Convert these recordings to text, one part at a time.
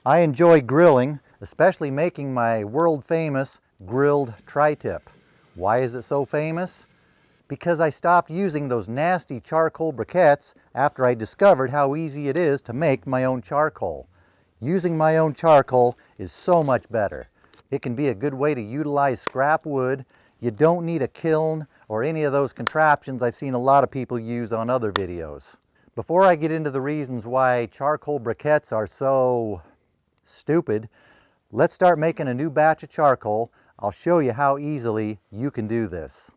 I enjoy grilling, especially making my world famous grilled tri-tip. Why is it so famous? Because I stopped using those nasty charcoal briquettes after I discovered how easy it is to make my own charcoal. Using my own charcoal is so much better. It can be a good way to utilize scrap wood. You don't need a kiln or any of those contraptions I've seen a lot of people use on other videos. Before I get into the reasons why charcoal briquettes are so stupid, let's start making a new batch of charcoal. I'll show you how easily you can do this.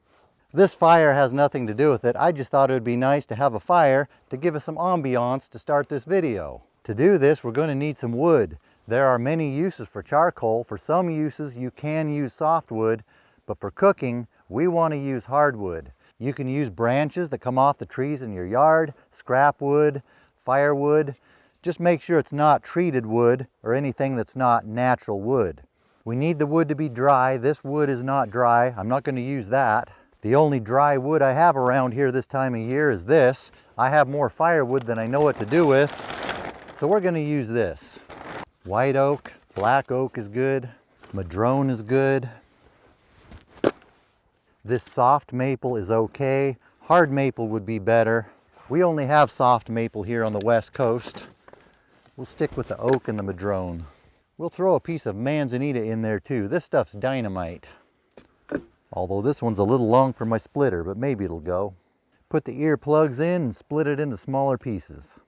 This fire has nothing to do with it. I just thought it would be nice to have a fire to give us some ambiance to start this video. To do this, we're going to need some wood. There are many uses for charcoal. For some uses, you can use softwood, but for cooking, we want to use hardwood. You can use branches that come off the trees in your yard, scrap wood, firewood. Just make sure it's not treated wood or anything that's not natural wood. We need the wood to be dry. This wood is not dry. I'm not going to use that. The only dry wood I have around here this time of year is this. I have more firewood than I know what to do with, so we're going to use this. White oak, black oak is good. Madrone is good. This soft maple is okay. Hard maple would be better. We only have soft maple here on the west coast. We'll stick with the oak and the madrone. We'll throw a piece of manzanita in there too. This stuff's dynamite. Although this one's a little long for my splitter, but maybe it'll go. Put the ear plugs in and split it into smaller pieces.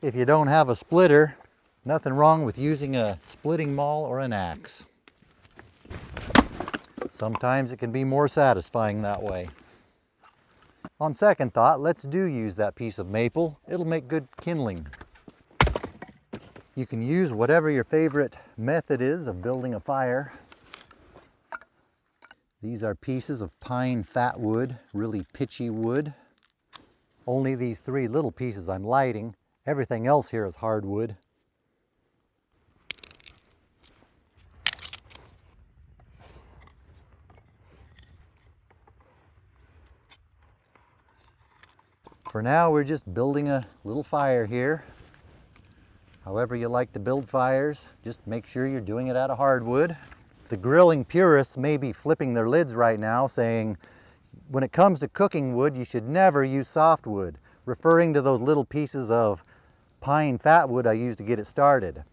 If you don't have a splitter, nothing wrong with using a splitting maul or an axe. Sometimes it can be more satisfying that way. On second thought, let's use that piece of maple. It'll make good kindling. You can use whatever your favorite method is of building a fire. These are pieces of pine fat wood, really pitchy wood. Only these three little pieces I'm lighting. Everything else here is hardwood. For now, we're just building a little fire here. However you like to build fires, just make sure you're doing it out of hardwood. The grilling purists may be flipping their lids right now saying, when it comes to cooking wood, you should never use softwood, referring to those little pieces of pine fat wood I used to get it started.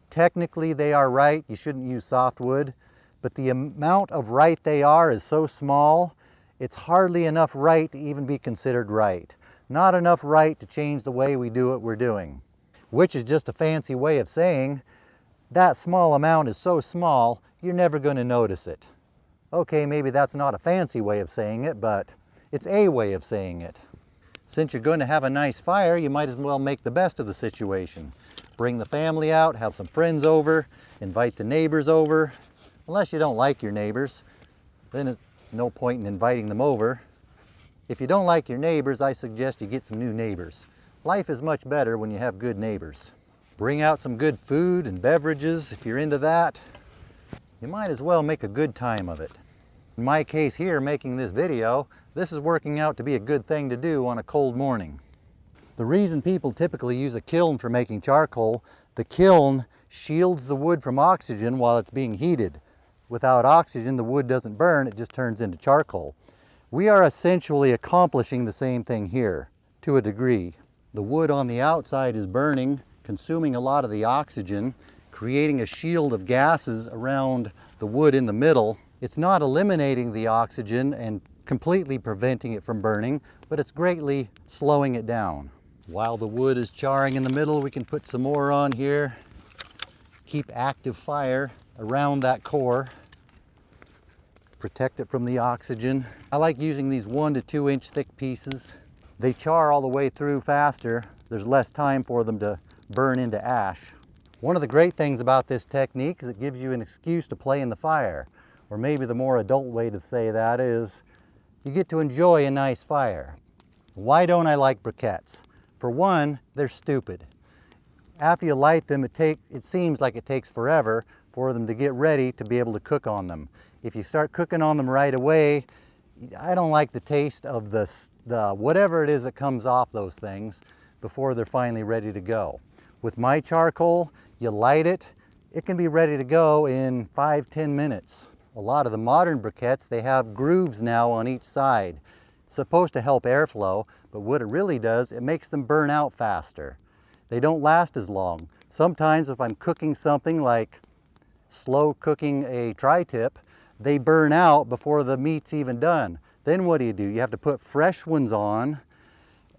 Technically, they are right. You shouldn't use softwood, but the amount of right they are is so small, it's hardly enough right to even be considered right. Not enough right to change the way we do what we're doing, which is just a fancy way of saying that small amount is so small, you're never going to notice it. Okay, maybe that's not a fancy way of saying it, but it's a way of saying it. Since you're going to have a nice fire, you might as well make the best of the situation. Bring the family out, have some friends over, invite the neighbors over. Unless you don't like your neighbors, then there's no point in inviting them over. If you don't like your neighbors, I suggest you get some new neighbors. Life is much better when you have good neighbors. Bring out some good food and beverages if you're into that. You might as well make a good time of it. In my case here, making this video, this is working out to be a good thing to do on a cold morning. The reason people typically use a kiln for making charcoal, the kiln shields the wood from oxygen while it's being heated. Without oxygen, the wood doesn't burn, it just turns into charcoal. We are essentially accomplishing the same thing here, to a degree. The wood on the outside is burning, consuming a lot of the oxygen, creating a shield of gases around the wood in the middle. It's not eliminating the oxygen and completely preventing it from burning, but it's greatly slowing it down. While the wood is charring in the middle, we can put some more on here. Keep active fire around that core. Protect it from the oxygen. I like using these 1 to 2 inch thick pieces. They char all the way through faster. There's less time for them to burn into ash. One of the great things about this technique is it gives you an excuse to play in the fire. Or maybe the more adult way to say that is, you get to enjoy a nice fire. Why don't I like briquettes? For one, they're stupid. After you light them, it seems like it takes forever for them to get ready to be able to cook on them. If you start cooking on them right away, I don't like the taste of the whatever it is that comes off those things before they're finally ready to go. With my charcoal, you light it, it can be ready to go in 5-10 minutes. A lot of the modern briquettes, they have grooves now on each side. It's supposed to help airflow, but what it really does, it makes them burn out faster. They don't last as long. Sometimes if I'm cooking something like slow cooking a tri-tip, they burn out before the meat's even done. Then what do? You have to put fresh ones on.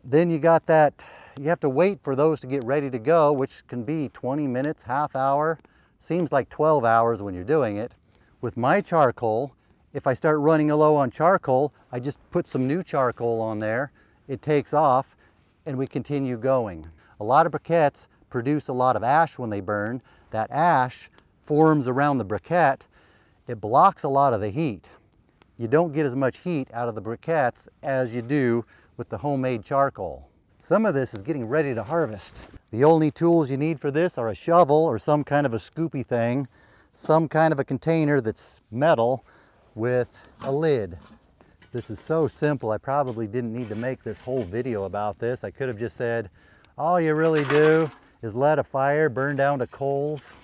Then you have to wait for those to get ready to go, which can be 20 minutes, half hour. Seems like 12 hours when you're doing it. With my charcoal, if I start running low on charcoal, I just put some new charcoal on there. It takes off and we continue going. A lot of briquettes produce a lot of ash when they burn. That ash forms around the briquette. It blocks a lot of the heat. You don't get as much heat out of the briquettes as you do with the homemade charcoal. Some of this is getting ready to harvest. The only tools you need for this are a shovel or some kind of a scoopy thing, some kind of a container that's metal with a lid. This is so simple, I probably didn't need to make this whole video about this. I could have just said, all you really do is let a fire burn down to coals,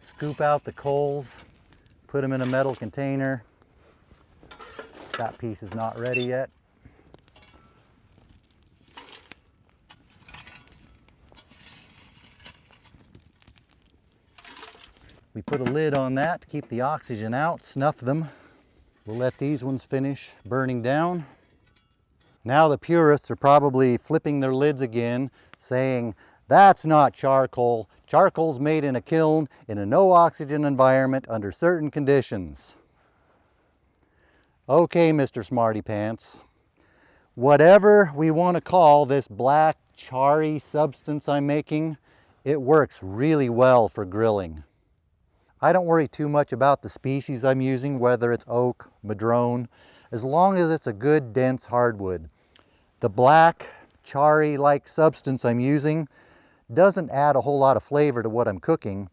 scoop out the coals, put them in a metal container. That piece is not ready yet. We put a lid on that to keep the oxygen out, snuff them. We'll let these ones finish burning down. Now the purists are probably flipping their lids again, saying, that's not charcoal. Charcoal's made in a kiln in a no oxygen environment under certain conditions. Okay, Mr. Smarty Pants. Whatever we want to call this black charry substance I'm making, it works really well for grilling. I don't worry too much about the species I'm using, whether it's oak, madrone, as long as it's a good dense hardwood. The black charry-like substance I'm using doesn't add a whole lot of flavor to what I'm cooking.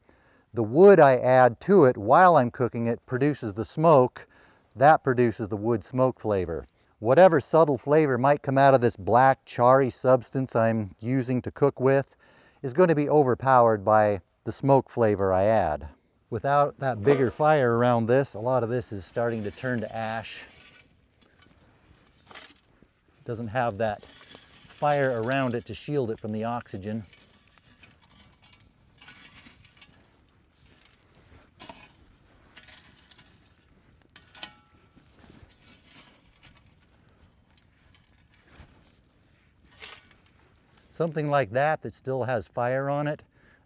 The wood I add to it while I'm cooking it produces the smoke. That produces the wood smoke flavor. Whatever subtle flavor might come out of this black charry substance I'm using to cook with is going to be overpowered by the smoke flavor I add. Without that bigger fire around this, a lot of this is starting to turn to ash. It doesn't have that fire around it to shield it from the oxygen. Something like that still has fire on it,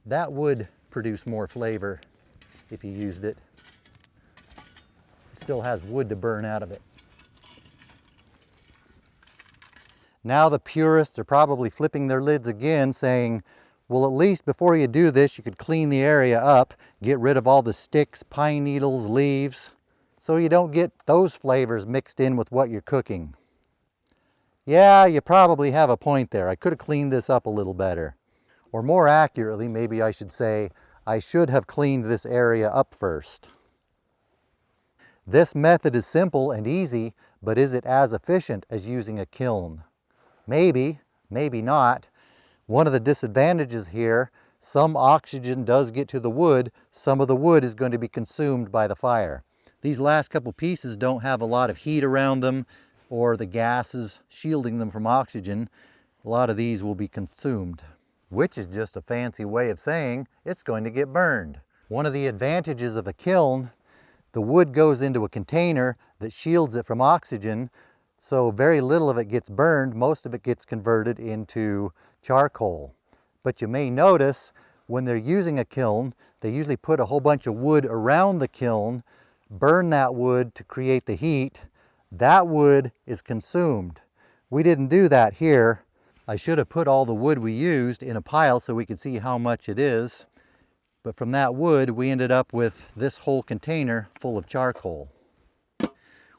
that would produce more flavor if you used it. It still has wood to burn out of it. Now the purists are probably flipping their lids again, saying, well, at least before you do this, you could clean the area up, get rid of all the sticks, pine needles, leaves, so you don't get those flavors mixed in with what you're cooking. Yeah, you probably have a point there. I could have cleaned this up a little better. Or more accurately, maybe I should say, I should have cleaned this area up first. This method is simple and easy, but is it as efficient as using a kiln? Maybe, maybe not. One of the disadvantages here, some oxygen does get to the wood, some of the wood is going to be consumed by the fire. These last couple pieces don't have a lot of heat around them or the gases shielding them from oxygen. A lot of these will be consumed, which is just a fancy way of saying it's going to get burned. One of the advantages of a kiln, the wood goes into a container that shields it from oxygen, so very little of it gets burned, most of it gets converted into charcoal. But you may notice when they're using a kiln, they usually put a whole bunch of wood around the kiln, burn that wood to create the heat. That wood is consumed. We didn't do that here. I should have put all the wood we used in a pile so we could see how much it is. But from that wood, we ended up with this whole container full of charcoal.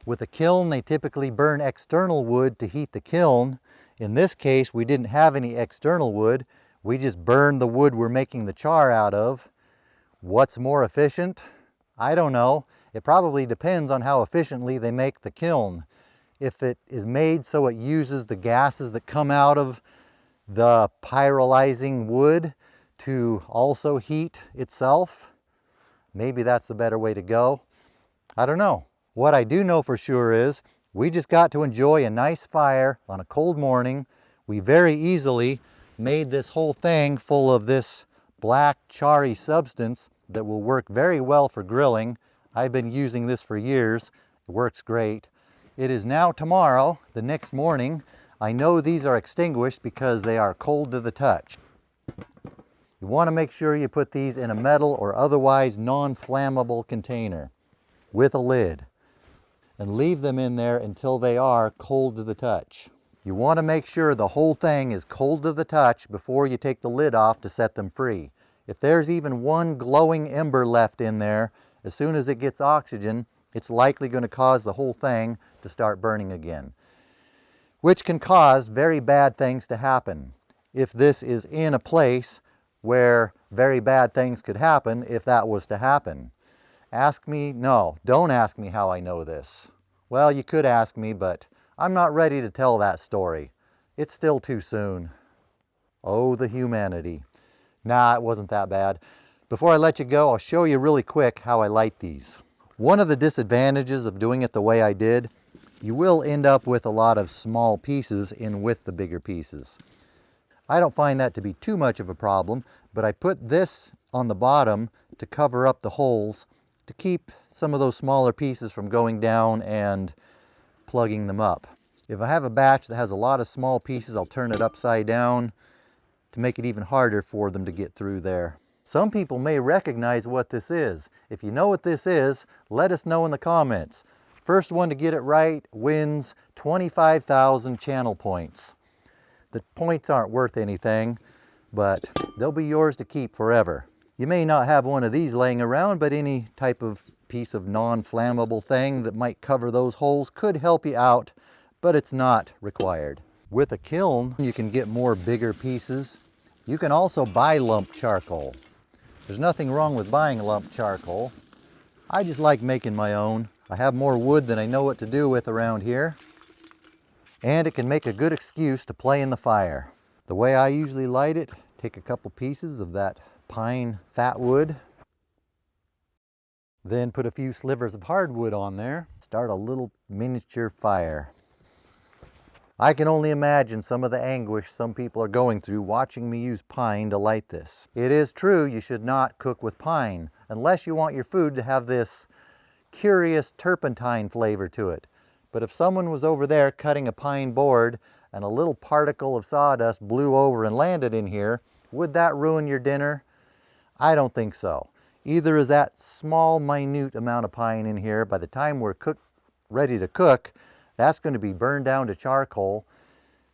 With a kiln, they typically burn external wood to heat the kiln. In this case, we didn't have any external wood. We just burned the wood we're making the char out of. What's more efficient? I don't know. It probably depends on how efficiently they make the kiln. If it is made so it uses the gases that come out of the pyrolyzing wood to also heat itself, maybe that's the better way to go. I don't know. What I do know for sure is we just got to enjoy a nice fire on a cold morning. We very easily made this whole thing full of this black charry substance that will work very well for grilling. I've been using this for years. It works great. It is now tomorrow, the next morning. I know these are extinguished because they are cold to the touch. You want to make sure you put these in a metal or otherwise non-flammable container with a lid and leave them in there until they are cold to the touch. You want to make sure the whole thing is cold to the touch before you take the lid off to set them free. If there's even one glowing ember left in there, as soon as it gets oxygen, it's likely going to cause the whole thing to start burning again, which can cause very bad things to happen. If this is in a place where very bad things could happen, if that was to happen. Ask me, no, don't ask me how I know this. Well, you could ask me, but I'm not ready to tell that story. It's still too soon. Oh, the humanity. Nah, it wasn't that bad. Before I let you go, I'll show you really quick how I light these. One of the disadvantages of doing it the way I did, you will end up with a lot of small pieces in with the bigger pieces. I don't find that to be too much of a problem, but I put this on the bottom to cover up the holes to keep some of those smaller pieces from going down and plugging them up. If I have a batch that has a lot of small pieces, I'll turn it upside down to make it even harder for them to get through there. Some people may recognize what this is. If you know what this is, let us know in the comments. First one to get it right wins 25,000 channel points. The points aren't worth anything, but they'll be yours to keep forever. You may not have one of these laying around, but any type of piece of non-flammable thing that might cover those holes could help you out, but it's not required. With a kiln, you can get more bigger pieces. You can also buy lump charcoal. There's nothing wrong with buying lump charcoal. I just like making my own. I have more wood than I know what to do with around here, and it can make a good excuse to play in the fire. The way I usually light it, take a couple pieces of that pine fat wood, then put a few slivers of hardwood on there, start a little miniature fire. I can only imagine some of the anguish some people are going through watching me use pine to light this. It is true you should not cook with pine unless you want your food to have this curious turpentine flavor to it. But if someone was over there cutting a pine board and a little particle of sawdust blew over and landed in here, would that ruin your dinner? I don't think so. Either is that small, minute amount of pine in here, by the time we're ready to cook, that's going to be burned down to charcoal.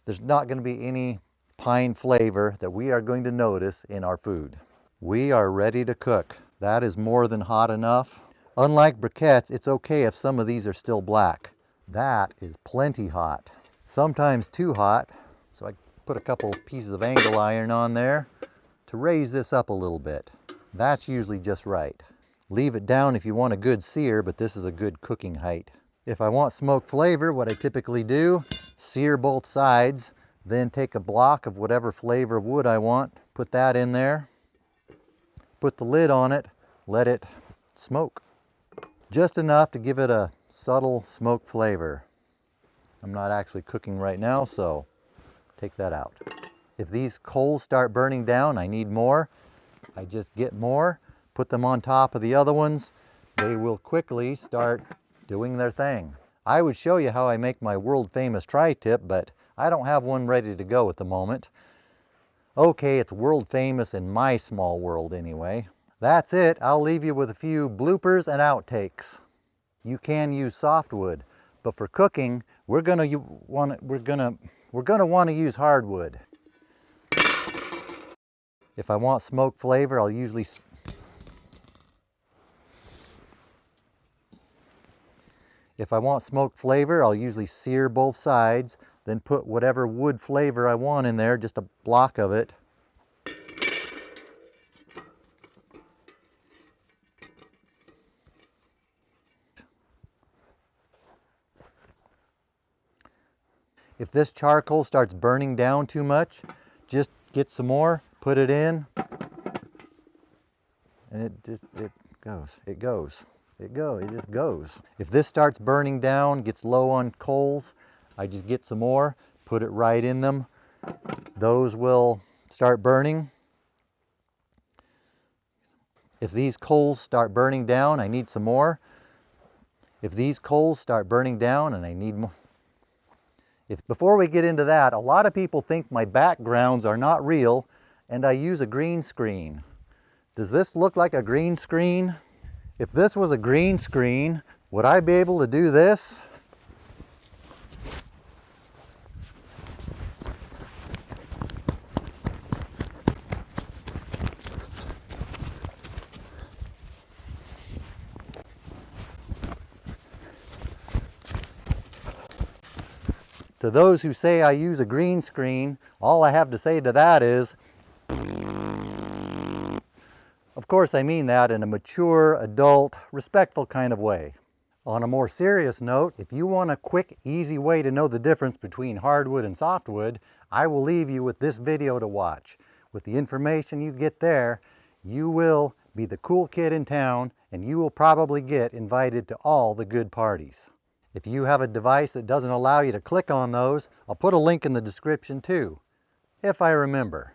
There's not going to be any pine flavor that we are going to notice in our food. We are ready to cook. That is more than hot enough. Unlike briquettes, it's okay if some of these are still black. That is plenty hot. Sometimes too hot, so I put a couple pieces of angle iron on there to raise this up a little bit. That's usually just right. Leave it down if you want a good sear, but this is a good cooking height. If I want smoke flavor, what I typically do, sear both sides, then take a block of whatever flavor of wood I want, put that in there, put the lid on it, let it smoke. Just enough to give it a subtle smoke flavor. I'm not actually cooking right now, so take that out. If these coals start burning down, I need more. I just get more, put them on top of the other ones. They will quickly start doing their thing. I would show you how I make my world famous tri-tip, but I don't have one ready to go at the moment. Okay, it's world famous in my small world anyway. That's it. I'll leave you with a few bloopers and outtakes. You can use softwood, but for cooking, we're gonna want to use hardwood. If I want smoke flavor, I'll usually sear both sides, then put whatever wood flavor I want in there, just a block of it. If this charcoal starts burning down too much, just get some more, put it in, and it just goes. It just goes. If this starts burning down, gets low on coals, I just get some more, put it right in them. Those will start burning. If these coals start burning down, I need some more. If these coals start burning down and I need more. Before we get into that, a lot of people think my backgrounds are not real and I use a green screen. Does this look like a green screen? If this was a green screen, would I be able to do this? To those who say I use a green screen, all I have to say to that is, of course I mean that in a mature, adult, respectful kind of way. On a more serious note, if you want a quick, easy way to know the difference between hardwood and softwood, I will leave you with this video to watch. With the information you get there, you will be the cool kid in town and you will probably get invited to all the good parties. If you have a device that doesn't allow you to click on those, I'll put a link in the description too, if I remember.